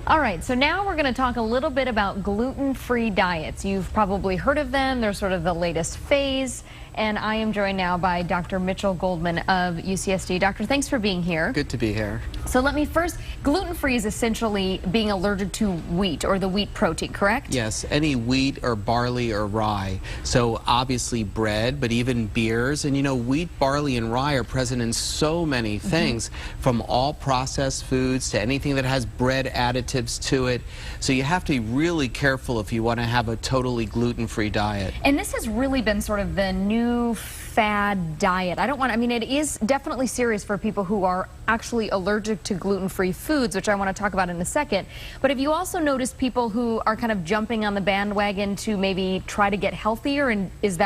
All right, so now we're going to talk a little bit about gluten-free diets. You've probably heard of them. They're sort of the latest phase. And I am joined now by Dr. Mitchel Goldman of UCSD. Doctor, thanks for being here. Good to be here. So let me first, gluten-free is essentially being allergic to wheat or the wheat protein, correct? Yes, any wheat or barley or rye. So obviously bread, but even beers. And you know, wheat, barley, and rye are present in so many things, from all processed foods to anything that has bread additives to it. So you have to be really careful if you want to have a totally gluten-free diet. And this has really been sort of the new fad diet. I mean, it is definitely serious for people who are actually allergic to gluten-free foods, which I want to talk about in a second. But have you also noticed people who are kind of jumping on the bandwagon to maybe try to get healthier, and does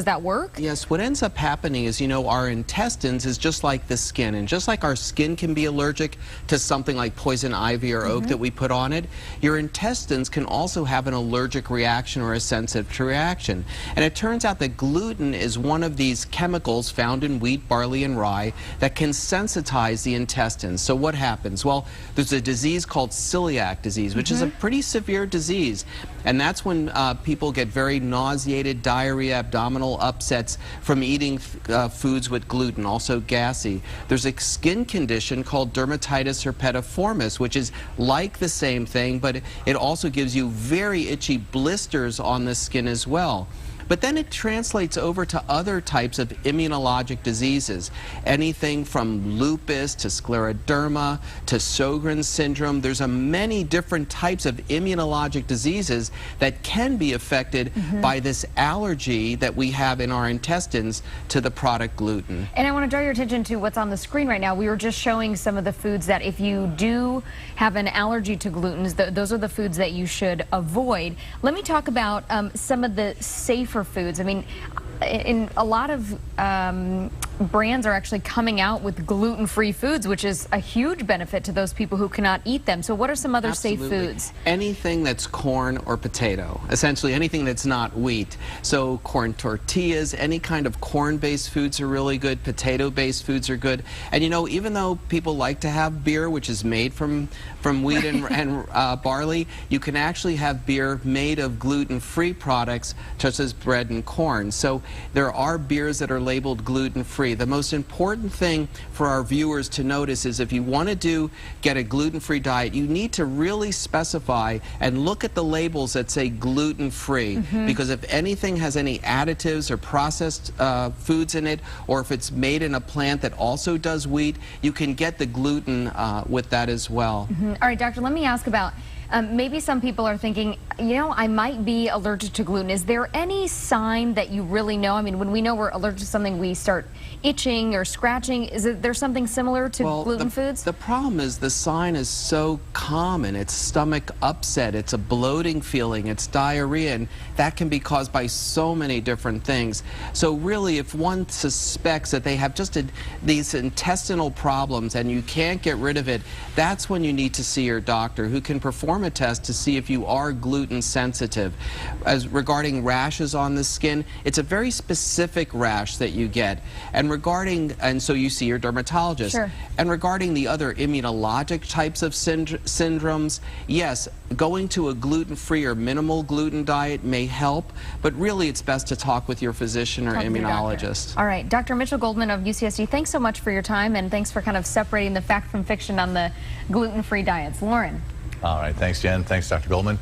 that work? Yes, what ends up happening is, you know, our intestines is just like the skin, and just like our skin can be allergic to something like poison ivy or oak that we put on it, your intestines can also have an allergic reaction or a sensitive reaction. And it turns out that gluten is one of these chemicals found in wheat, barley, and rye that can sensitize the intestines. So what happens? Well, there's a disease called celiac disease, which is a pretty severe disease. And that's when people get very nauseated, diarrhea, abdominal upsets from eating foods with gluten, also gassy. There's a skin condition called dermatitis herpetiformis, which is like the same thing, but it also gives you very itchy blisters on the skin as well. But then it translates over to other types of immunologic diseases, anything from lupus to scleroderma to Sjogren's syndrome. There's many different types of immunologic diseases that can be affected by this allergy that we have in our intestines to the product gluten. And I want to draw your attention to what's on the screen right now. We were just showing some of the foods that if you do have an allergy to gluten, those are the foods that you should avoid. Let me talk about some of the safer foods. I mean, in a lot of brands are actually coming out with gluten-free foods, which is a huge benefit to those people who cannot eat them. So what are some other safe foods? Anything that's corn or potato, essentially anything that's not wheat. So corn tortillas, any kind of corn-based foods are really good, potato-based foods are good. And you know, even though people like to have beer, which is made from wheat and barley, you can actually have beer made of gluten-free products, such as bread and corn. So there are beers that are labeled gluten-free. The most important thing for our viewers to notice is if you want to get a gluten-free diet, you need to really specify and look at the labels that say gluten-free, because if anything has any additives or processed foods in it, or if it's made in a plant that also does wheat, you can get the gluten with that as well. All right, doctor, let me ask about maybe some people are thinking, you know, I might be allergic to gluten. Is there any sign that you really know? I mean, when we know we're allergic to something, we start itching or scratching. Is there something similar to gluten foods? The problem is the sign is so common. It's stomach upset, it's a bloating feeling, it's diarrhea, and that can be caused by so many different things. So really, if one suspects that they have just these intestinal problems and you can't get rid of it, that's when you need to see your doctor, who can perform a test to see if you are gluten sensitive. As regarding rashes on the skin, it's a very specific rash that you get. And so you see your dermatologist. Sure. And regarding the other immunologic types of syndromes, yes, going to a gluten-free or minimal gluten diet may help, but really it's best to talk with your physician or immunologist. All right, Dr. Mitchel Goldman of UCSD, thanks so much for your time, and thanks for kind of separating the fact from fiction on the gluten-free diets. Lauren. All right, thanks, Jen. Thanks, Dr. Goldman.